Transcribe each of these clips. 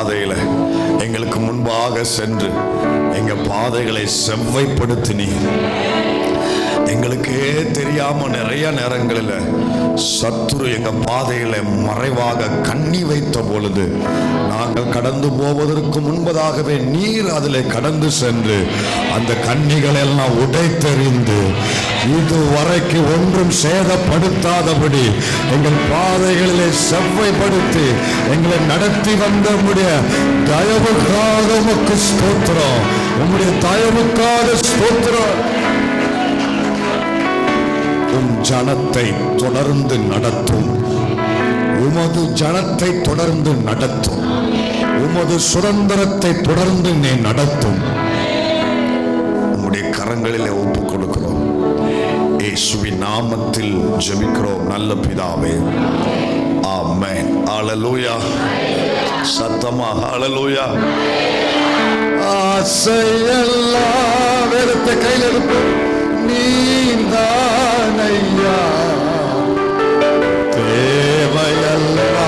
பாதையில எங்களுக்கு முன்பாக சென்று எங்க பாதைகளை செவ்வைப்படுத்தினி. எங்களுக்கே தெரியாம நிறைய நேரங்களில் சத்துரு எங்க பாதையில மறைவாக கண்ணி வைத்த பொழுது நாங்கள் கடந்து போவதற்கு முன்பதாகவே நீர் அதில் கடந்து சென்று அந்த கண்ணிகளை எல்லாம் உடைத்தெறிந்து இதுவரைக்கு ஒன்றும் சேதப்படுத்தாதபடி எங்கள் பாதைகளிலே செவ்வைப்படுத்தி எங்களை நடத்தி வந்த உம்முடைய தயவுக்காக உமக்கு ஸ்தோத்திரம். உம்முடைய தயவுக்காக ஸ்தோத்திரம். உம் ஜனத்தை தொடர்ந்து நடத்தும். உமது ஜனத்தை தொடர்ந்து நடத்தும். உமது சுதந்திரத்தை தொடர்ந்து நீ நடத்தும். உம்முடைய கரங்களிலே ஒப்பு கொடுக்கிறோம். இயேசுவின் நாமத்தில் ஜெபிக்கிறோம் நல்ல பிதாவே, ஆமென். ஹல்லேலூயா. சத்தமா ஹல்லேலூயா. ஆசையெல்லாம் வேதத்தை கையில் எடுப்பு. நீதானையா தேவையெல்லாம்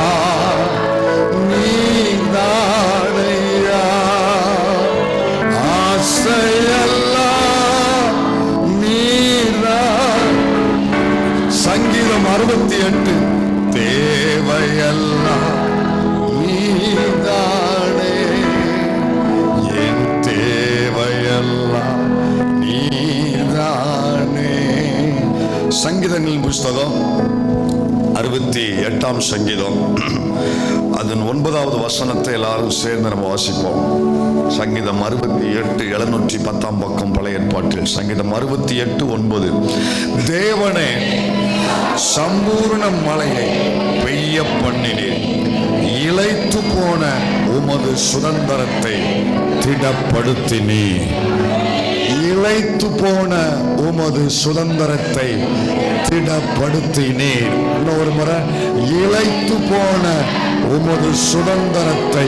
நீதானையா. ஆசையெல்லாம் நீதான். சங்கீதம் 68 தேவையெல்லாம் நீதானே. என் தேவையெல்லாம் நீதானே. சங்கீதங்களின் புஸ்தகம் 68ஆம் சங்கீதம் அதன் 9வது வசனத்தை எல்லாரும் சேர்ந்து நம்ம வாசிப்போம். சங்கீதம் 68 710 பக்கம் பழைய ஏற்பாட்டில். சங்கீதம் 68:9. தேவனே சம்பூர்ண மழையை பெய்ய பண்ணினீர். இளைத்து போன உமது சுதந்திரத்தை திடப்படுத்தினீர். இளைத்து போன உமது சுதந்திரத்தை திடப்படுத்தினீர். இன்னொரு முறை, இளைத்து போன உமது சுதந்திரத்தை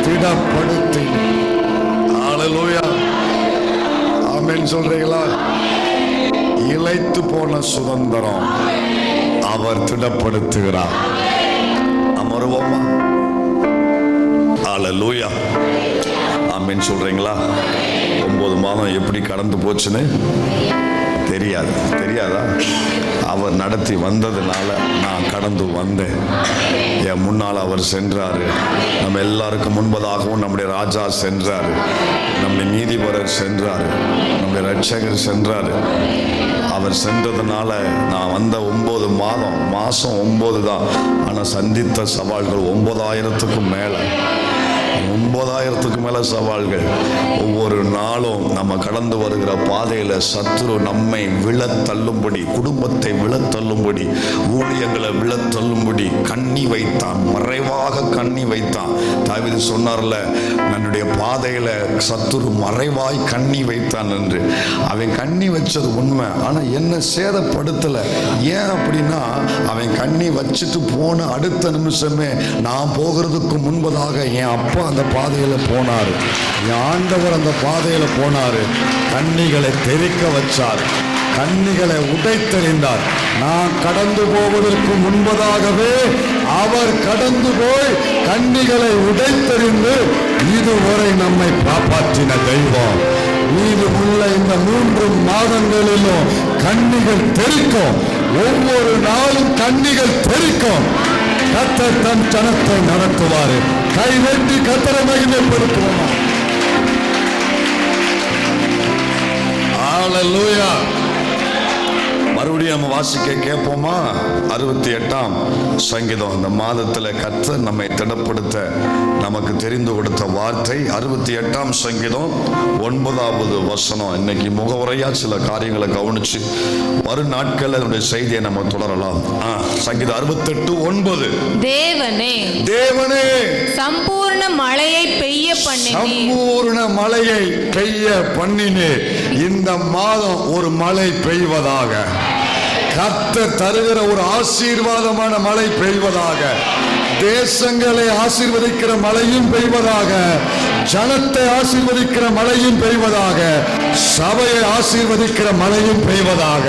திடப்படுத்தினீர். ஹல்லேலூயா. ஆமென் சொல்றீங்களா? இளைத்து போன சுதந்திரம் அவர் திடப்படுத்துகிறார். அமருவோமா? ஹல்லேலூயா. ஆமென் சொல்றீங்களா? 9 மாதம் எப்படி கடந்து போச்சுன்னு தெரியாதா? அவர் நடத்தி வந்ததுனால நான் கடந்து வந்தேன். என் முன்னால் அவர் சென்றாரு. நம்ம எல்லாருக்கும் முன்பதாகவும் நம்முடைய ராஜா சென்றாரு, நம்முடைய நீதிபரர் சென்றாரு, நம்முடைய ரட்சகர் சென்றாரு. அவர் சென்றதுனால நான் வந்த 9 மாசம் 9 தான். ஆனால் சந்தித்த சவால்கள் 9000க்கும் மேலே. 9000க்கும் மேல சவால்கள். ஒவ்வொரு நாளும் நம்ம கடந்து வருகிற பாதையில சத்துரு நம்மை விழத்தள்ளும்படி, குடும்பத்தை விழத்தள்ளும்படி, ஊழியங்களை விழத்தள்ளும்படி கண்ணி வைத்தான். மறைவாக கண்ணி வைத்தான். தாவீது சொன்னார்ல, என்னுடைய பாதையில சத்துரு மறைவாய் கண்ணி வைத்தான் என்று. அவன் கண்ணி வச்சது உண்மை, ஆனா என்ன சேதப்படுத்தல. ஏன் அப்படின்னா, அவன் கண்ணி வச்சுட்டு போன அடுத்த நிமிஷமே நான் போகிறதுக்கு முன்பதாக என் அப்பா அந்த பாதையில போனாரு, என் ஆண்டவர் அந்த பாதையில போனாரு. கண்ணிகளை தெரிக்க வச்சார், கண்ணிகளை உடைத்தெறிந்தார். நான் கடந்து போவதற்கு முன்பதாகவே அவர் கடந்து போய் கண்ணிகளை உடைத்தெறிந்து இதுவரை நம்மை காப்பாற்றின தெய்வம். மீது உள்ள இந்த 3 மாதங்களிலும் கண்ணிகள் தெரிக்கும். ஒவ்வொரு நாளும் கண்ணிகள் தெரிக்கும். கர்த்தர் தன் ஜனத்தை நடத்துவாரு. கைவெட்டி கர்த்தரை மகிமைப்படுத்துவோமா? ஹல்லேலூயா. மறுபடியும் நம்ம வாசிக்க கேட்போமா? 68ஆம் சங்கீதம். இந்த மாதத்துல கர்த்தர் நம்மை திடப்படுத்த நமக்கு தெரிந்து கொடுத்த வார்த்தை 68ஆம் சங்கீதம் 9வது வசனம். இன்னைக்கு முகவுரையா சில காரியங்களை கவனிச்சு வரும் நாட்கள் அதனுடைய செய்தியை நம்ம தொடரலாம். சங்கீதம் 68:9. தேவனே தேவனே சம்பூர்ண மழையை பெய்ய பண்ணினீர். சம்பூர்ண மழையை பெய்ய பண்ணினீர். இந்த மாதம் ஒரு மழை பெய்வதாக, கர்த்தர் தருகிற ஒரு ஆசீர்வாதமான மழை பெய்வதாக, தேசங்களை ஆசீர்வதிக்கிற மழையும் பெய்வதாக, ஜனத்தை ஆசீர்வதிக்கிற மழையும் பெய்வதாக, சபையை ஆசீர்வதிக்கிற மழையும் பெய்வதாக.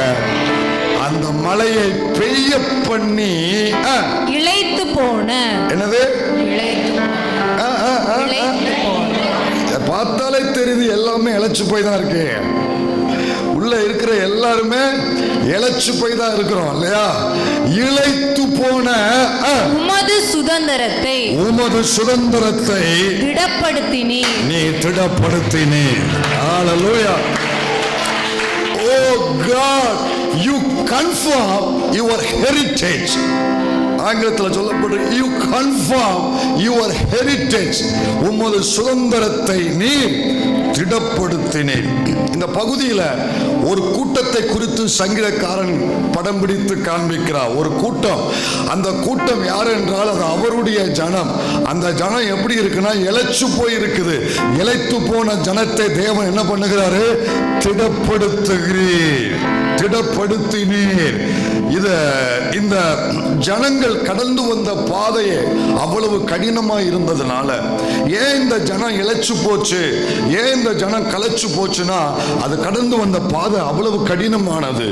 அந்த மழையை பெய்ய பண்ணி இளைத்து போன, என்னது? இளைச்சு போய் தான் இருக்கு. உள்ள இருக்கிற எல்லாருமே இளைச்சு போய் தான் இருக்கிறோம் இல்லையா? இளைத்து போன உமது சுதந்திரத்தை திடப்படுத்தினீர். நீ திடப்படுத்தினீர். ஹல்லேலூயா. Oh God, you confirm your heritage. ஆங்கிலத்தில் சொல்லப்பட்டு you confirm your heritage. உமது சுதந்திரத்தை நீ திடப்படுத்தினீர். இந்த பகுதியில் ஒரு கூட்டத்தை குறித்து சங்கீதக்காரன் படம் பிடித்து காண்பிக்கிறார். ஒரு கூட்டம், அந்த கூட்டம் யார் என்றால் அது அவருடைய ஜனம். அந்த ஜனம் எப்படி இருக்குன்னா இளைச்சு போய் இருக்குது. இளைத்து போன ஜனத்தை தேவன் என்ன பண்ணுகிறாரு? திடப்படுத்தினீர். இந்த ஜனங்கள் கடந்து வந்த பாதையே அவ்வளவு கடினமா இருந்ததுனால ஏன் இந்த ஜனம் இளைச்சு போச்சு, ஏன் இந்த ஜனம் களைச்சு போச்சுன்னா அது கடந்து வந்த பாதை அவ்வளவு கடினமானது.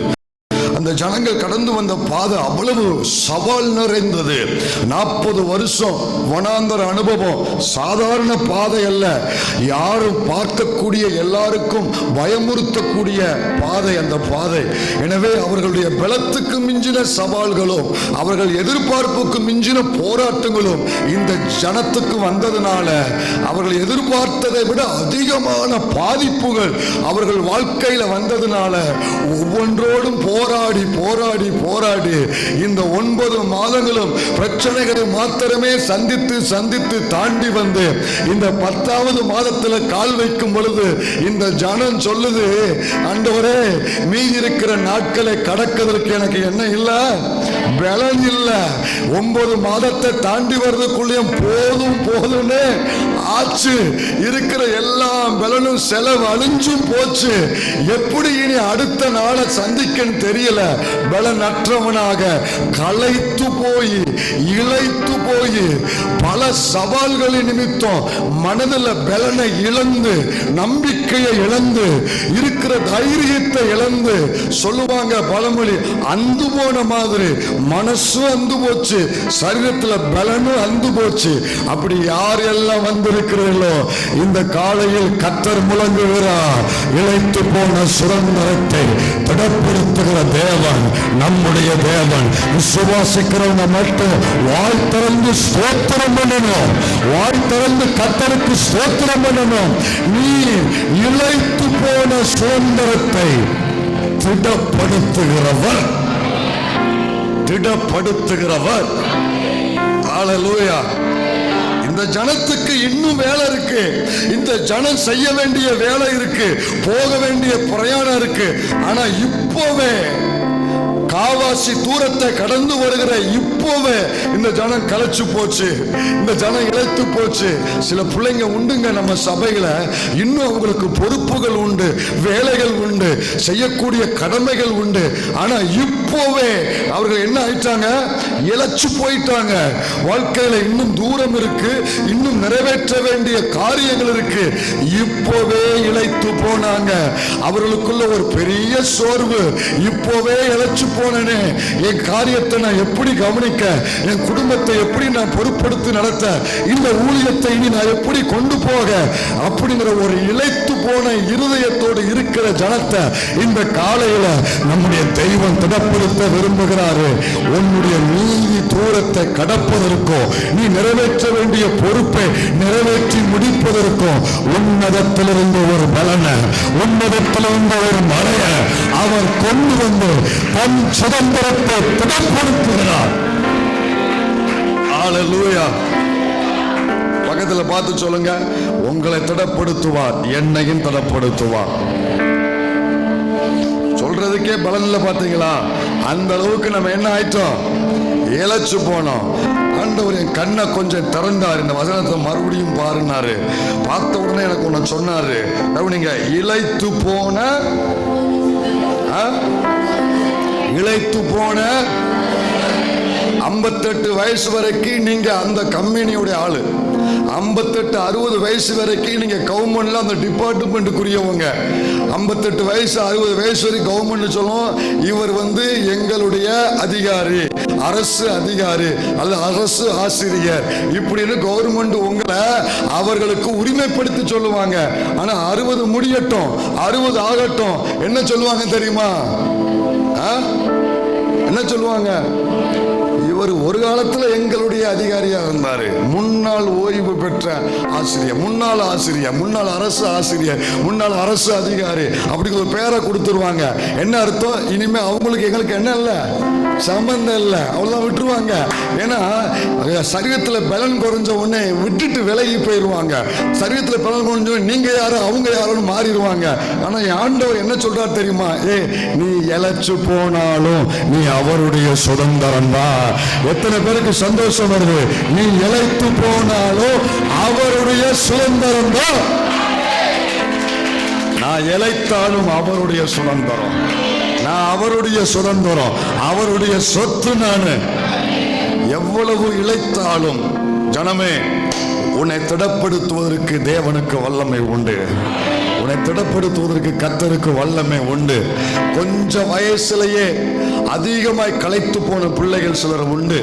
அந்த ஜனங்கள் கடந்து வந்த பாதை அவ்வளவு சவால் நிறைந்தது. 40 வருஷம் வனாந்தர அனுபவம் சாதாரண பாதை அல்ல. யாரும் பார்க்கக்கூடிய எல்லாருக்கும் பயமுறுத்தக்கூடிய பாதை அந்த பாதை. எனவே அவர்களுடைய பலத்துக்கு மிஞ்சின சவால்களும் அவர்கள் எதிர்பார்ப்புக்கு மிஞ்சின போராட்டங்களும் இந்த ஜனத்துக்கு வந்ததுனால அவர்கள் எதிர்பார்த்ததை விட அதிகமான பாதிப்புகள் அவர்கள் வாழ்க்கையில வந்ததுனால ஒவ்வொன்றோடும் போராடி இந்த 9 மாதங்களும் பிரச்சனைகளை மாத்திரமே சந்தித்து தாண்டி வந்து இந்த 10வது மாதத்துல கால் வைக்கும் பொழுது இந்த ஜனம் சொல்லுது, ஆண்டவரே மீதி இருக்கிற நாட்களை கடக்கிறதுக்கு எனக்கு என்ன இல்ல, பலன் இல்ல. 9 மாதத்தை தாண்டி வர்றதுக்குள்ளேயும் போதும்னு ஆச்சு. இருக்கிற எல்லா பலனும் செலவு அழிஞ்சும் போச்சு. எப்படி இனி அடுத்த நாளை சந்திக்கன்னு தெரியல. பலனற்றவனாக களைத்து போய் இளைத்து போய் பல சவால்களின் நிமித்தம் மனதில் பலனை இழந்து நம்பிக்கையை இழந்து இருக்கிற தைரியத்தை இழந்து சொல்லுவாங்க பழமொழி, அந்து போன மாதிரி மனசு அந்து போச்சு, சரீரத்தில் பலனும் அந்து போச்சு. அப்படி யார் எல்லாம் வந்திருக்கிறீர்களோ இந்த காலையில் கர்த்தர் முழங்குகிறார். இளைத்து போன சுதந்திரத்தை திடப்படுத்துகிற தேவன் நம்முடைய தேவன். விசுவாசிக்கிறவங்க மட்டும் வாய் திறந்து ஸ்தோத்திரம் பண்ணணும். வாய் திறந்து கர்த்தருக்கு ஸ்தோத்திரம் பண்ணணும். நீ இளைத்து போன சுதந்திரத்தை திடப்படுத்துகிறவர். ஹல்லேலூயா. இந்த ஜனத்துக்கு இன்னும் வேலை இருக்கு. இந்த ஜனம் செய்ய வேண்டிய வேலை இருக்கு, போக வேண்டிய பிரயாணம் இருக்கு. ஆனா இப்போவே காவாசி தூரத்தை கடந்து வருகிற இப்போவே இந்த ஜனம் களைச்சு போச்சு, இந்த ஜனம் இளைத்து போச்சு. சில பிள்ளைங்க உண்டுங்க நம்ம சபையில, இன்னும் அவங்களுக்கு பொறுப்புகள் உண்டு, வேலைகள் உண்டு, செய்யக்கூடிய கடமைகள் உண்டு. ஆனா இப்போவே அவர்கள் என்ன ஆயிட்டாங்க? இளைச்சு போயிட்டாங்க. வாழ்க்கையில இன்னும் தூரம் இருக்கு, இன்னும் நிறைவேற்ற வேண்டிய காரியங்கள் இருக்கு. இப்போவே இளைத்து போனாங்க. அவர்களுக்குள்ள ஒரு பெரிய சோர்வு. இப்போவே இளைச்சு போனேனே, என் காரியத்தை நான் எப்படி கவனிக்க, என் குடும்பத்தை எப்படி நான் பொறுப்படுத்தி நடத்த, இந்த ஊழியத்தை இனி நான் எப்படி கொண்டு போக, அப்படிங்கிற ஒரு இளைத்து போன இருதயத்தோடு இருக்கிற ஜனத்தை இந்த காலையில நம்முடைய தெய்வம் திடப்படுத்த விரும்புகிறாரு. உன்னுடைய நீதி தூரத்தை கடப்பதற்கோ நீ நிறைவேற்ற வேண்டிய பொறுப்பை நிறைவேற்றி முடிப்பதற்கோ உன்னதத்திலிருந்து ஒரு பலனை, உன்னதத்திலிருந்து ஒரு மழையை அவர் கொண்டு வந்து தன் சுதந்திரத்தை திடப்படுத்துகிறார். ஹல்லேலூயா. பக்கத்துல பார்த்து சொல்லுங்க, உங்களை திடப்படுத்துவார், என்னையும் திடப்படுத்துவார். சொல்றதுக்கே பலன் இல்லை. பார்த்தீங்களா? அந்த அளவுக்கு நம்ம என்ன ஆயிட்டோம்? இளைச்சு போனோம். ஆண்டவர் என் கண்ணை கொஞ்சம் திறந்தார். இந்த வசனத்தை மறுபடியும் பாருனாரு. பார்த்த உடனே எனக்கு ஒன்று சொன்னாரு. நீங்க இளைத்து போன 58 வயசு வரைக்கும் நீங்க அந்த கம்பெனியோட ஆளு. 58-60 வயசு வரைக்கும் நீங்க கவர்மெண்ட்ல அந்த டிபார்ட்மெண்ட்டுக்குரியவங்க. 58 வயசு 60 வயசு வரைக்கும் கவர்மெண்ட் சொல்லுவோம், இவர் எங்களுடைய அதிகாரி, அரசு அதிகாரி அல்ல அரசு ஆசிரியர் இப்படின்னு கவர்மெண்ட் உங்களை அவர்களுக்கு உரிமைப்படுத்தி சொல்லுவாங்க. ஆனா 60 முடியட்டும் 60 ஆகட்டும் என்ன சொல்லுவாங்க தெரியுமா? என்ன சொல்லுவாங்க? இவர் ஒரு காலத்துல எங்களுடைய அதிகாரியா இருந்தாரு, முன்னாள் ஓய்வு பெற்ற ஆசிரியர், முன்னாள் ஆசிரியர், முன்னாள் அரசு ஆசிரியர், முன்னாள் அரசு அதிகாரி அப்படிங்கிற ஒரு பேரை கொடுத்துருவாங்க. என்ன அர்த்தம்? இனிமே அவங்களுக்கு எங்களுக்கு என்ன இல்லை, சம்பந்தம் இல்லை, அவ்வளவுதான் விட்டுருவாங்க. ஏன்னா சரீரத்தில் பலன் குறைஞ்ச உடனே விட்டுட்டு விலகி போயிடுவாங்க. சரீரத்தில் பலன் குறைஞ்ச உடனே நீங்க யாரு அவங்க யாருன்னு மாறிடுவாங்க. ஆனா ஆண்டவர் என்ன சொல்றாரு தெரியுமா? நீ இழைச்சு போனாலும் நீ அவருடைய சுதந்திரம் தான். எத்தனை பேருக்கு சந்தோஷம் வருது? நீ இழைத்து போனாலும் அவருடைய சுதந்திரம் தான். நான் இழைத்தாலும் அவருடைய சுதந்திரம், நான் அவருடைய சுதந்திரம், அவருடைய சொத்து. நான் எவ்வளவு இழைத்தாலும் ஜனமே, உன்னை திடப்படுத்துவதற்கு தேவனுக்கு வல்லமை உண்டு. உன்னை திடப்படுத்துவதற்கு கர்த்தருக்கு வல்லமை உண்டு. கொஞ்சம் வயசுலேயே அதிகமாய் களைத்து போன பிள்ளைகள் சிலர் உண்டு.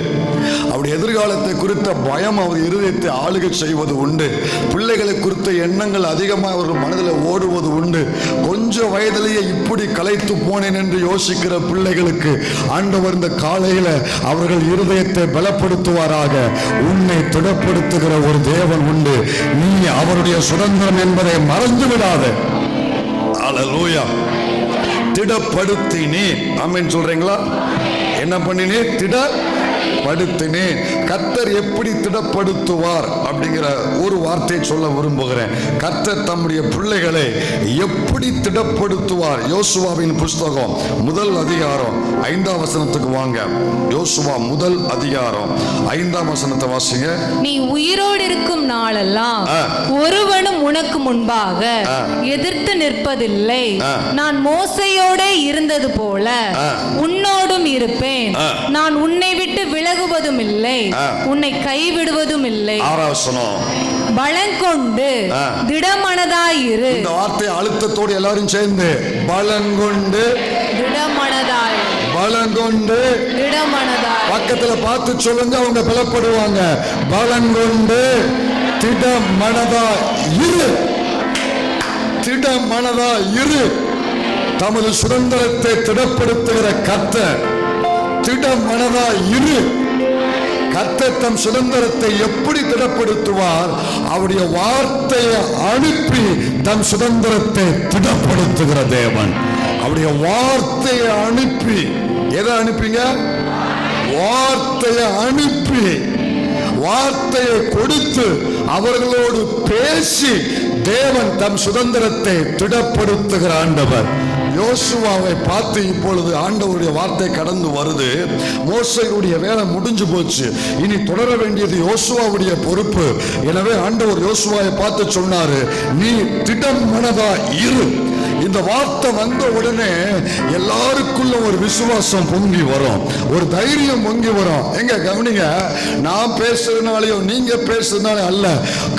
அவருடைய எதிர்காலத்தை குறித்த பயம் அவர் இருதயத்தை ஆளுகை செய்வது உண்டு. பிள்ளைகளை குறித்த எண்ணங்கள் அதிகமாக அவர்கள் மனதில் ஓடுவது உண்டு. கொஞ்சம் வயதிலேயே இப்படி களைத்து போனேன் என்று யோசிக்கிற பிள்ளைகளுக்கு ஆண்டவர் இந்த காலையில் அவர்கள் இருதயத்தை பலப்படுத்துவாராக. உன்னை திடப்படுத்துகிற ஒரு தேவன் உண்டு. நீ அவருடைய சுதந்திரம் என்பதை மறந்து விடாத. அல்லேலூயா. திடப்படுத்தினேன். ஆமென் சொல்றீங்களா? என்ன பண்ணினேன்? திடப்படுத்தினேன். கர்த்தர் எப்படி திடப்படுத்துவார் அப்படிங்கிற ஒரு வார்த்தையை சொல்ல விரும்புகிறேன். கர்த்தர் தம்முடைய பிள்ளைகளை எப்படி திடப்படுத்துவார்? யோசுவாவின் புஸ்தகம் 1 அதிகாரம் 5ஆம் வசனத்துக்கு வாங்க. யோசுவா 1 அதிகாரம் 5ஆம் வசனத்தை வாசிங்க. நீ உயிரோடு இருக்கும் நாளெல்லாம் ஒருவனும் உனக்கு முன்பாக எதிர்த்து நிற்பதில்லை. நான் மோசையோட இருந்தது போல உன்னோடும் இருப்பேன். நான் உன்னை விட்டு விலகுவதும் இல்லை, உன்னை கைவிடுவதும் இல்லை. பலங்கொண்டு திடமனதாயிரு. இந்த வார்த்தை அழுத்தத்தோடு எல்லாரும் சேர்ந்து பலங்கொண்டு திடமனதாய், பலங்கொண்டு திடமனதாய். பக்கத்துல பார்த்து சொல்லுங்க, அவங்க பலப்படுவாங்க. பலங்கொண்டு திடமனதாய் இரு. திடமனதாய் இரு. தமது சுதந்திரத்தை திடப்படுத்துகிற கர்த்தர் திடமனதாய் இரு. கர்த்தர் தம் சுதந்திரத்தை எப்படி திடப்படுத்துவார்? அவருடைய வார்த்தையை அனுப்பி தம் சுதந்திரத்தை திடப்படுத்துகிற தேவன். அவருடைய வார்த்தையை அனுப்பி. எதை அனுப்பிங்க? வார்த்தையை அனுப்பி, வார்த்தையை கொடுத்து அவர்களோடு பேசி தேவன் தம் சுதந்திரத்தை திடப்படுத்துகிற ஆண்டவர். யோசுவாவை பார்த்து இப்பொழுது ஆண்டவருடைய வார்த்தை கடந்து வருது. மோசேயுடைய வேலை முடிஞ்சு போச்சு, இனி தொடர வேண்டியது யோசுவாவுடைய பொறுப்பு. எனவே ஆண்டவர் யோசுவாவை பார்த்து சொன்னாரு, நீ திடம் மனதா இரு. இந்த வார்த்தை வந்த உடனே எல்லாருக்குள்ள ஒரு விசுவாசம் பொங்கி வரும், ஒரு தைரியம் பொங்கி வரும். எங்க கவனிங்க, நான் பேசுறதுனாலையோ நீங்க பேசுறதுனால அல்ல.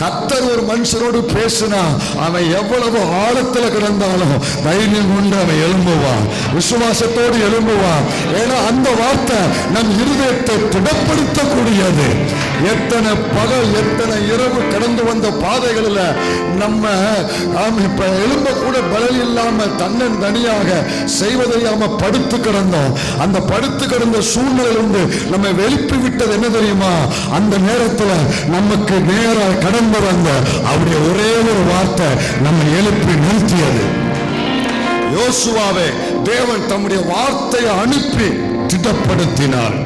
கர்த்தர் ஒரு மனுஷனோடு பேசினா அவன் எவ்வளவு ஆழத்துல கிடந்தாலும் தைரியம் கொண்டு அவன் எழும்புவான், விசுவாசத்தோடு எழும்புவான். ஏன்னா அந்த வார்த்தை நம் இருதயத்தை திடப்படுத்தக்கூடியது. எத்தனை பகல் எத்தனை இரவு கடந்து வந்த பாதைகளில் நம்ம எழும்ப கூட பலன் இல்லாம தன்னன் தனியாக செய்வதையாம படுத்து கிடந்தோம். அந்த படுத்து கிடந்த சூழ்நிலையிலிருந்து நம்ம எழுப்பி விட்டது என்ன தெரியுமா? அந்த நேரத்தில் நமக்கு நேராக கடந்து வந்த அவருடைய ஒரே ஒரு வார்த்தை நம்ம எழுப்பி நிறுத்தியது. யோசுவாவை தேவன் தம்முடைய வார்த்தையை அனுப்பி திடப்படுத்தினார்.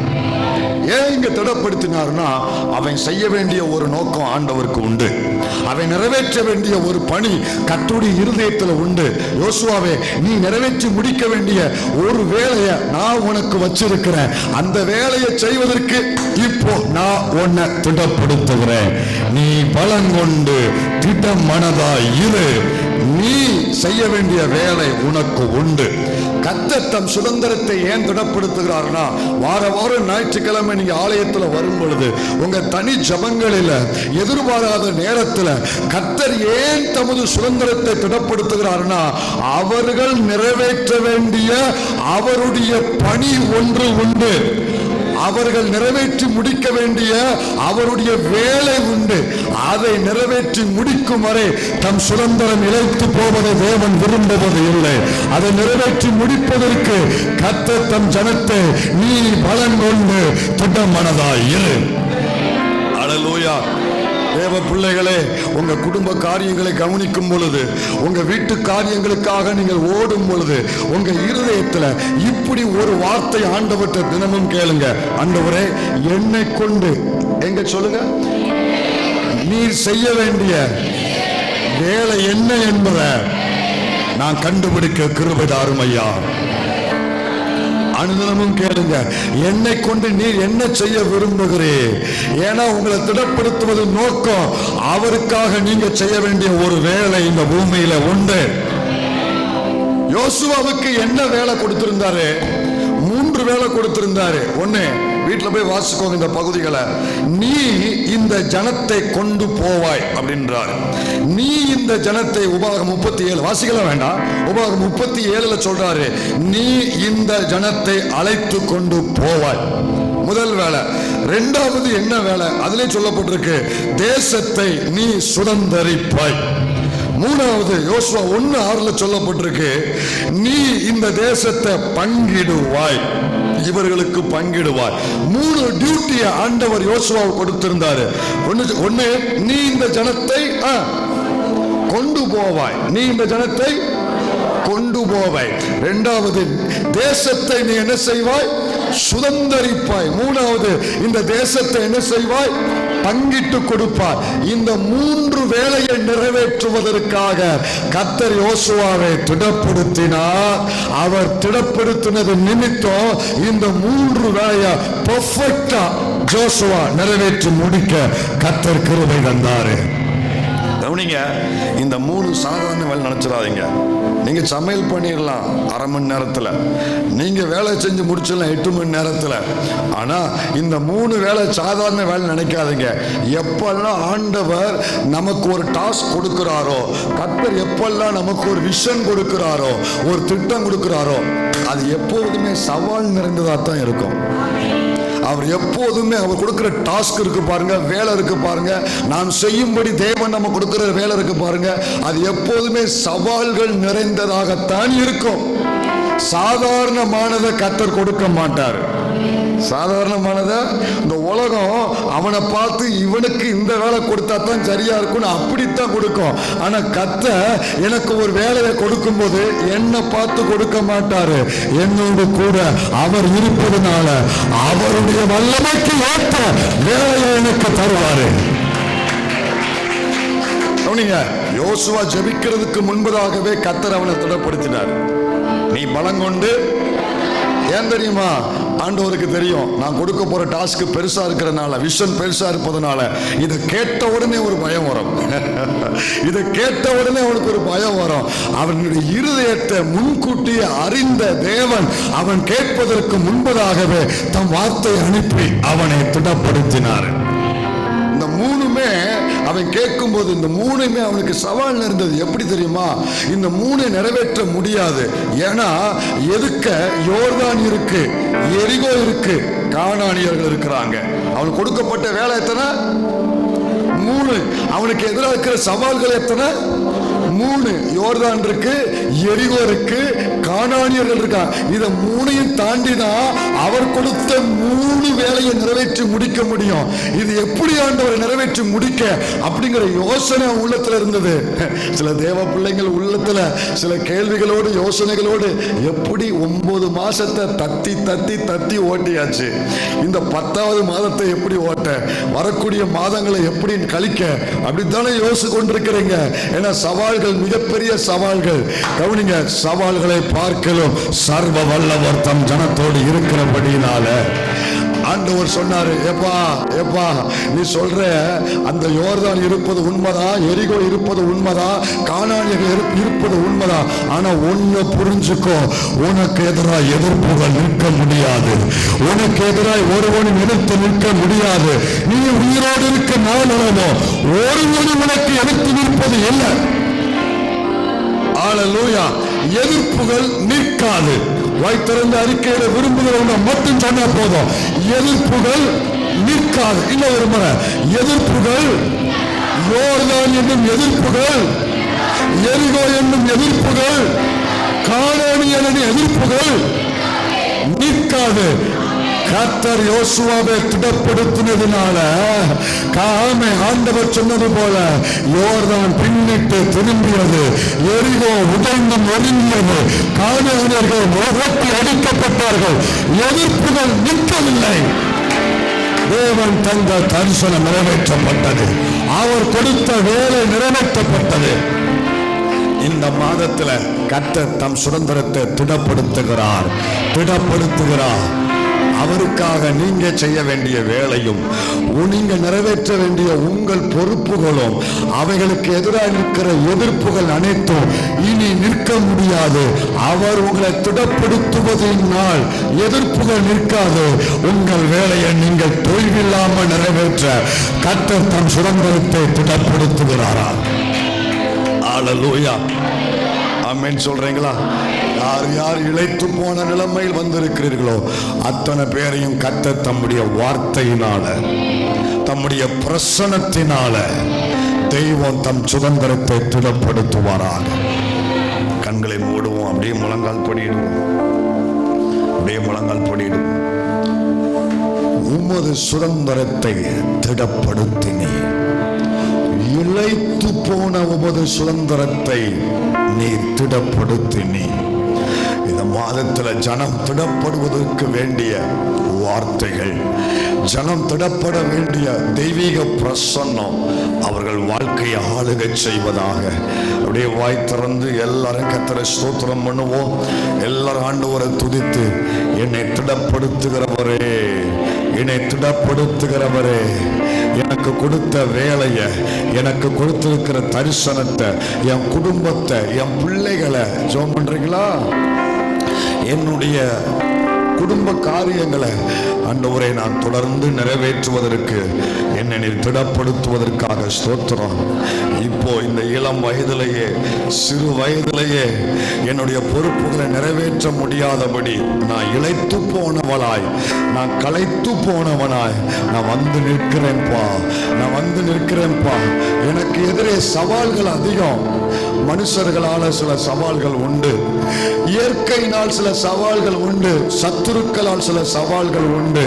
ஏன் இங்க திடப்படுத்தினார்னா, அவன் செய்ய வேண்டிய ஒரு நோக்கம் ஆண்டவருக்கு உண்டு, அவன் நிறைவேற்ற வேண்டிய ஒரு பணி கர்த்தருடைய இருதயத்தில் உண்டு. யோசுவாவே, நீ நிறைவேற்றி முடிக்க வேண்டிய ஒரு வேலையை நான் உனக்கு வச்சிருக்கிறேன். அந்த வேலையை செய்வதற்கு இப்போ நான் உன்னை திடப்படுத்துகிறேன். நீ பலன் கொண்டு திடம் மனதாய் இரு. நீ செய்ய வேண்டிய வேலை உனக்கு உண்டு. கர்த்தர் தம் சுதந்திரத்தை ஏன் திடப்படுத்துகிறார்னா, வார வாரம் ஞாயிற்றுக்கிழமை நீங்க ஆலயத்தில் வரும் பொழுது உங்க தனி ஜபங்களில் எதிர்பாராத நேரத்தில் கர்த்தர் ஏன் தமது சுதந்திரத்தை திடப்படுத்துகிறார்னா, அவர்கள் நிறைவேற்ற வேண்டிய அவருடைய பணி ஒன்று உண்டு. அவர்கள் நிறைவேற்றி முடிக்க வேண்டிய அவருடைய வேலை உண்டு. அதை நிறைவேற்றி முடிக்கும் வரை தம் சுதந்திரம் இழைத்து போவதை தேவன் விரும்புவது இல்லை. அதை நிறைவேற்றி முடிப்பதற்கு கர்த்தர் தம் ஜனத்தை நீ பலன் கொண்டு திடமனதாய் இரு. அல்லேலூயா. தேவ பிள்ளைகளே, உங்க குடும்ப காரியங்களை கவனிக்கும் பொழுது, உங்க வீட்டு காரியங்களுக்காக நீங்கள் ஓடும் பொழுது, உங்க இருதயத்துல இப்படி ஒரு வார்த்தை ஆண்டவர்கிட்ட தினமும் கேளுங்க. ஆண்டவரே, என்னை கொண்டு எங்க சொல்லுங்க, நீர் செய்ய வேண்டிய வேலை என்ன என்பதை நான் கண்டுபிடிக்க கிருபை தாரும் ஐயா. அனுதினமும் கேளுங்க, என்னை கொண்டு நீர் என்ன செய்ய விரும்புகிறீர்? ஏன்னா உங்களை திடப்படுத்துவது நோக்கம். அவருக்காக நீங்க செய்ய வேண்டிய ஒரு வேலை இந்த பூமியில உண்டு. யோசுவாவுக்கு என்ன வேலை கொடுத்திருந்தாரு? 3 வேலை கொடுத்திருந்தாரு. ஒண்ணு, வீட்டுல போய் வாசிக்கோங்க இந்த பகுதிகளை. நீ இந்த ஜனத்தை கொண்டு போவாய் அப்படின்றார். நீ இந்த ஜனத்தை, உபாகம் 37 வாசிக்கலாம் வேண்டாம், உபாகம் 37 சொல்றாரு, நீ இந்த ஜனத்தை அழைத்து கொண்டு போவாய். முதல் வேலை. இரண்டாவது என்ன வேலை? அதிலே சொல்லப்பட்டிருக்கு, தேசத்தை நீ சுதந்தரிப்பாய். மூணாவது யோசுவா 1:6 சொல்லப்பட்டிருக்கு, நீ இந்த தேசத்தை பங்கிடுவாய், இவர்களுக்கு பங்கிடுவாய். 3 டியூட்டியை ஆண்டவர் யோசுவாவுக்கு கொடுத்திருந்தாரு. ஒண்ணு, நீ இந்த ஜனத்தை கொண்டு போவாய், நீ இந்த ஜனத்தை கொண்டு போவாய். இரண்டாவது, தேசத்தை நீ என்ன செய்வாய்? சுதந்தரிப்பாய். மூணாவது, இந்த தேசத்தை என்ன செய்வாய்? பங்கிட்டு கொடுப்பார். இந்த 3 வேலையை நிறைவேற்றுவதற்காக கர்த்தர் யோசுவாவை திடப்படுத்தினார். அவர் திடப்படுத்தினது நிமித்தம் இந்த 3 வேலையை பெர்ஃபெக்ட்டா யோசுவா நிறைவேற்றி முடிக்க கர்த்தர் கிருபை தந்தாரு. கவனிங்க, இந்த 3 சாதாரண வேலை நினைச்சிடாதீங்க. நீங்க சமையல் பண்ணிடலாம் 1/2 மணி நேரத்துல, நீங்க வேலை செஞ்சு முடிச்சிடலாம் 8 மணி நேரத்துல. ஆனா இந்த 3 வேலை சாதாரண வேலை நினைக்காதீங்க. எப்பெல்லாம் ஆண்டவர் நமக்கு ஒரு டாஸ்க் கொடுக்கிறாரோ, கர்த்தர் எப்பெல்லாம் நமக்கு ஒரு விஷன் கொடுக்கிறாரோ, ஒரு திட்டம் கொடுக்கிறாரோ, அது எப்போதுமே சவால் நிறைந்ததா தான் இருக்கும். அவர் எப்போதுமே அவர் கொடுக்கிற டாஸ்க் இருக்கு பாருங்க, வேலை இருக்கு பாருங்க, நாம் செய்யும்படி தேவன் நம்ம கொடுக்கிற வேலை இருக்கு பாருங்க, அது எப்போதுமே சவால்கள் நிறைந்ததாகத்தான் இருக்கும். சாதாரணமானதை கர்த்தர் கொடுக்க மாட்டார். சாதாரணமானதை இந்த உலகம் அவனை பார்த்து இவனுக்கு இந்த வேலை கொடுத்தா தான் சரியா இருக்கும்னு அப்படித்தான் கொடுக்கும். ஆனா கர்த்தர் எனக்கு ஒரு வேலையை கொடுக்கும் போது என்னை பார்த்து கொடுக்க மாட்டாரு. என்னோடு கூட அவர் இருப்பதனால அவருடைய வல்லமைக்கு ஏற்ற வேலையை எனக்கு தருவாரு. யோசுவா ஜெபிக்கிறதுக்கு முன்பதாகவே கர்த்தர் அவனை திடப்படுத்தினார். நீ பலம் கொண்டு, ஏன் தெரியுமா? ஆண்டவருக்கு தெரியும் நான் கொடுக்க போற டாஸ்க் பெருசா இருக்கிறதுனால, விஷன் பெருசா இருப்பதனால, இதை கேட்ட உடனே ஒரு பயம் வரும். இதை கேட்ட உடனே அவனுக்கு ஒரு பயம் வரும். அவனுடைய இருதயத்தை முன்கூட்டியே அறிந்த தேவன் அவன் கேட்பதற்கு முன்பதாகவே தம் வார்த்தை அனுப்பி அவனை திடப்படுத்தினார். இந்த 3மே அவன் கேட்கும் போது, இந்த 3மே அவனுக்கு சவால் இருந்தது. எப்படி தெரியுமா? இந்த 3 நிறைவேற்ற முடியாது. ஏன்னா எதுக்க யோர்தான் இருக்கு, எரிகோ இருக்கு, கானானியர்கள் இருக்கிறாங்க. அவனுக்கு கொடுக்கப்பட்ட வேலை எத்தனை? 3. அவனுக்கு எதிராக இருக்கிற சவால்கள் எத்தனை? 3. யோர்தான் இருக்கு, எரிகோ இருக்கு, கானானியர்கள் இருக்கா. இத 3ஐயும் தாண்டி தான் அவர் கொடுத்த 3 வேலையை நிறைவேற்றி முடிக்க முடியும். இது எப்படி ஆண்டவர் நிறைவேற்றி முடிக்க அப்படிங்கிற யோசனை உள்ளத்துல இருந்தது. சில தேவ பிள்ளைகள் உள்ளத்துல சில கேள்விகளோடு யோசனைகளோடு, எப்படி 9 மாசத்தை தத்தி தத்தி தத்தி ஓட்டியாச்சு, இந்த 10வது மாதத்தை எப்படி ஓட்ட, வரக்கூடிய மாதங்களை எப்படி கழிக்க, அப்படித்தானே யோசிச்சு கொண்டிருக்கிறீங்க. ஏன்னா சவால்கள் மிகப்பெரிய சவால்கள். கவனிங்க, சவால்களை பார்க்கலும் சர்வ வல்லவர் தம் ஜனத்தோடு இருக்கிறபடினால ஆண்டவர் சொன்னாரு, எப்பா எப்பா நீ சொல்ற அந்த யோர்தான் இருப்பது உண்மைதான், எரிகோ இருப்பது உண்மைதான், கானானியர்கள் இருப்பது உண்மைதான். ஆனா ஒண்ணு புரிஞ்சுக்கோ, உனக்கு எதிராக எதிர்ப்புகள் நிற்க முடியாது. உனக்கு எதிராக ஒருவனும் எதிர்த்து நிற்க முடியாது. நீ உயிரோடு இருக்க நாளோ ஒருவனும் உனக்கு எதிர்த்து நிற்பது இல்லை. ஹalleluya. எதிர்ப்புகள் நிற்காது. வாய்த்திறந்த அறிக்கையிட விரும்புகிறவங்க மட்டும் சொன்னா போதும். எதிர்ப்புகள் நிற்காது. இல்ல ஒரு முறை எதிர்ப்புகள், யோர்தான் என்னும் எதிர்ப்புகள், எரிகோ என்னும் எதிர்ப்புகள், கானானியன் என்னும் எதிர்ப்புகள் நிற்காது. கர்த்தர் யோசுவாவை திடப்படுத்தினதுனால ஆண்டவர் சொன்னது போல யோர்தான் பின்னிட்டு திரும்பியது, எரிகோ உடைந்து நொறுங்கியது, கானானியர்கள் முகத்தி அடிக்கப்பட்டார்கள். எதிர்ப்புகள் நிற்கவில்லை. தேவன் தந்த தரிசனம் நிறைவேற்றப்பட்டது. அவர் கொடுத்த வேலை நிறைவேற்றப்பட்டது. இந்த மாதத்துல கர்த்தர் தம் சுதந்திரத்தை திடப்படுத்துகிறார். அவருக்காக நீங்க செய்ய வேண்டிய வேலையும் நீங்க நிறைவேற்ற வேண்டிய உங்கள் பொறுப்புகளும், அவைகளுக்கு எதிராக நிற்கிற எதிர்ப்புகள் அனைத்தும் இனி நிற்க முடியாது. அவர் உங்களை திடப்படுத்துவதனால் எதிர்ப்புகள் நிற்காது. உங்கள் வேலையை நீங்கள் தொய்வில்லாமல் நிறைவேற்ற கர்த்தர் தம் சுதந்திரத்தை திடப்படுத்துகிறாரா? ஹalleluya. ஆமென் சொல்றீங்களா? யார் யார் இளைத்து போன நிலைமையில் வந்திருக்கிறீர்களோ அத்தனை பேரையும் கர்த்தர் தம்முடைய வார்த்தையினால, தம்முடைய பிரசன்னத்தினால தெய்வம் தம் சுதந்திரத்தை திடப்படுத்துவாராக. கண்களை மூடுவோம். அப்படியே முழங்கால் படியிடுவோம். உமது சுதந்திரத்தை திடப்படுத்தினீர். இளைத்து போன உமது சுதந்திரத்தை நீ திடப்படுத்தினீர். இந்த மாதத்துல ஜனம் திடப்படுவதற்கு வேண்டிய வார்த்தைகள், ஜனம் திடப்பட வேண்டிய தெய்வீக பிரசன்னம் அவர்கள் வாழ்க்கையை ஆளுகை செய்வதாக. அப்படியே வாய் திறந்து எல்லாரும் கர்த்தரை ஸ்தோத்திரம் பண்ணுவோம். எல்லாரும் ஆண்டவரை துதித்து, என்னை திடப்படுத்துகிறவரே, என்னை திடப்படுத்துகிறவரே, எனக்கு கொடுத்த வேலையை, எனக்கு கொடுத்திருக்கிற தரிசனத்தை, என் குடும்பத்தை, என் பிள்ளைகளை ஜெபம் பண்றீங்களா? என்னுடைய குடும்ப காரியங்களை ஆண்டவரை நான் தொடர்ந்து நிறைவேற்றுவதற்கு, என்னை நீர் திடப்படுத்துவதற்காக ஸ்தோத்திரம். இப்போ இந்த இளம் வயதிலேயே, சிறு வயதிலேயே என்னுடைய பொறுப்புகளை நிறைவேற்ற முடியாதபடி நான் இளைத்து போனவளாய், நான் களைத்து போனவனாய் நான் வந்து நிற்கிறேன்ப்பா. எனக்கு எதிரே சவால்கள் அதிகம். மனுஷர்களால சில சவால்கள் உண்டு, இயற்கையினால் சில சவால்கள் உண்டு, சத்துருக்களால் சில சவால்கள் உண்டு.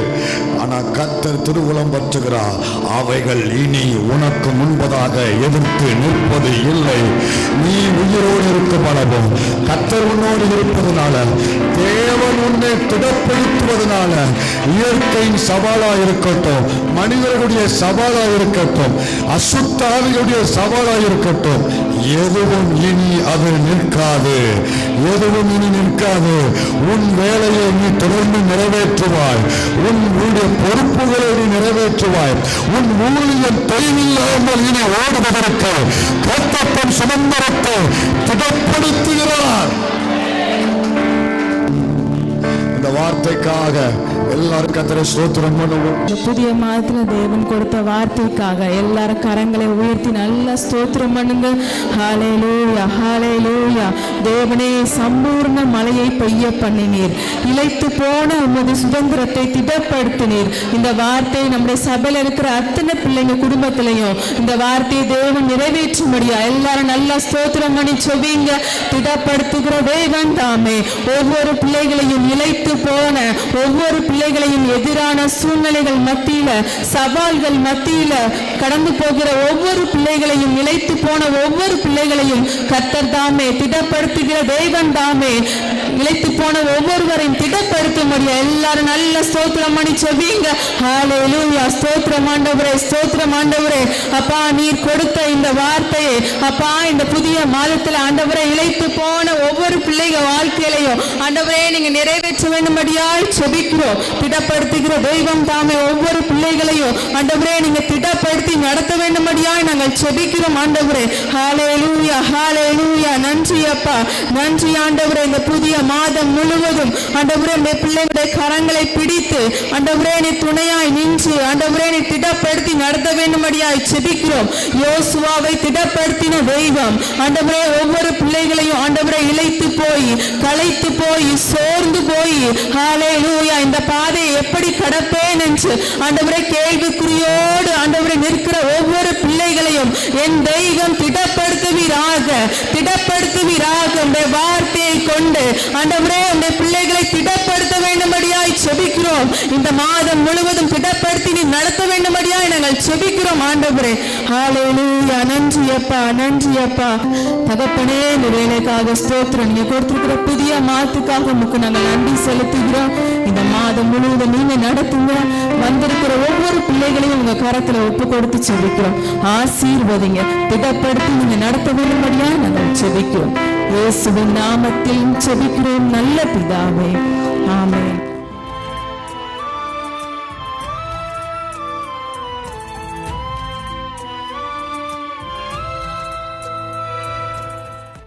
ஆனா கர்த்தர் திருவுளம் பற்றுகிறார். அவைகள் இனி உனக்கு முன்பதாக எதிர்த்து நிற்பது இல்லை. நீ உயிரோடு இருக்கும் அளவும் கர்த்தர் உன்னோடு இருப்பதனால, தேவன் உன்னை திடப்படுத்துவதனால, இயற்கையின் சவாலா இருக்கட்டும், மனிதர்களுடைய சவாலா இருக்கட்டும், அசுத்தாவிகளுடைய சவாலா இருக்கட்டும், எதுவும் இனி அது நிற்காது. உன் வேலையை நீ தொடர்ந்து நிறைவேற்றுவாய். உன்னுடைய பொறுப்புகளை நீ நிறைவேற்றுவாய். உன் ஊழியம் தொய்வில்லாமல் இனி ஓடுவதற்கு கர்த்தர் தம் சுதந்திரத்தை திடப்படுத்துகிறார். இந்த வார்த்தைக்காக எல்லாரும் கர்த்தரை ஸ்தோத்திரம் பண்ணுவோம். இந்த புதிய மாதத்துல தேவன் கொடுத்த வார்த்தைக்காக எல்லாரும் கரங்களை உயர்த்தி நல்லா ஸ்தோத்திரம் பண்ணுங்க. ஹல்லேலூயா, ஹல்லேலூயா. தேவனே, சம்பூர்ண மழையை பெய்ய பண்ணினீர். இளைத்து போன உமது சுதந்திரத்தை திடப்படுத்தினீர். இந்த வார்த்தை நம்முடைய சபையில் இருக்கிற அத்தனை பிள்ளைங்க குடும்பத்திலையும் இந்த வார்த்தையை தேவன் நிறைவேற்றும்படியா எல்லாரும் நல்லா ஸ்தோத்திரம் பண்ணி சொல்வீங்க. திடப்படுத்துகிற தேவன் தாமே ஒவ்வொரு பிள்ளைகளையும், இளைத்து போன ஒவ்வொரு பிள்ளைகளையும், எதிரான சூழ்நிலைகள் மத்தியில, சவால்கள் மத்தியில கடந்து போகிற ஒவ்வொரு பிள்ளைகளையும், இளைத்து போன ஒவ்வொரு பிள்ளைகளையும் கர்த்தர் தாமே திடப்படுத்துகிற தேவன் தாமே இளைத்து போன ஒவ்வொருவரையும் திடப்படுத்தும்படியா எல்லாரும் நல்ல ஸ்தோத்திரம் பண்ணி சொல்வீங்க. ஹல்லேலூயா. ஸ்தோத்திரம் ஆண்டவரே, ஸ்தோத்திரம் ஆண்டவரே. அப்பா, நீர் கொடுத்த இந்த வார்த்தையை அப்பா இந்த புதிய மாதத்துல ஆண்டவரே இளைத்து போன ஒவ்வொரு பிள்ளைகள் வாழ்க்கையிலையும் ஆண்டவரே நீங்க நிறைவேற்ற வேண்டும்படியாய் செபிக்கிறோம். திடப்படுத்துகிற தெய்வம் தாமே ஒவ்வொரு பிள்ளைகளையும் ஆண்டவரே நீங்க திடப்படுத்தி நடத்த வேண்டும்படியாய் நாங்கள் செபிக்கிறோம் ஆண்டவரே. ஹல்லேலூயா, ஹல்லேலூயா. நன்றி அப்பா, நன்றி ஆண்டவரே. இந்த புதிய மாதம் முழுவதும் ஆண்டவரே உம்முடைய பிள்ளைகளுடைய கரங்களை பிடித்து ஆண்டவரே நீ துணையாய் நின்று ஆண்டவரே நீ திடப்படுத்தி நடத்த வேண்டும்படியாய் செபிக்கிறோம். யோசுவாவை திடப்படுத்தின தெய்வம் ஆண்டவரே ஒவ்வொரு பிள்ளைகளையும் ஆண்டவரே இளைத்து போய் களைத்து போய் சோர்ந்து போய் ஹல்லேலூயா இந்த பாதையை எப்படி கடப்பேன் என்று ஆண்டவரே கேள்விக்குறியோடு ஆண்டவரே நிற்கிற ஒவ்வொரு பிள்ளைகளையும் என் தெய்வம் திடப்படுத்துவீராக உம்முடைய வார்த்தையை கொண்டு ஆண்டவரே உம்முடைய பிள்ளைகளை திடப்படுத்த வேண்டும்படியாய் செபிக்கிறோம். இந்த மாதம் முழுவதும் திடப்படுத்தி நீ நடத்த வேண்டும்படியாய் நாங்கள் செபிக்கிறோம் ஆண்டவரே. ஹல்லேலூயா. நன்றி அப்பா தகப்பனே, இந்த வேலைக்காக ஸ்தோத்திரம். நீங்க கொடுத்திருக்கிற புதிய மாதத்துக்காக உமக்கு நாங்கள் நன்றி செலுத்துகிறோம். இந்த மாதம் முழுவதும் நீங்க நடத்துங்க. வந்திருக்கிற ஒவ்வொரு பிள்ளைகளையும் உங்க கரத்துல ஒப்பு கொடுத்து செபிக்கிறோம். ஆசீர்வதிங்க, திடப்படுத்தி நீங்க நடத்த வேண்டும்படியாய் நாங்கள் செபிக்கிறோம். இயேசுவின் நாமத்தில் செபிக்கிறோம் நல்ல பிதாவே. ஆமென்.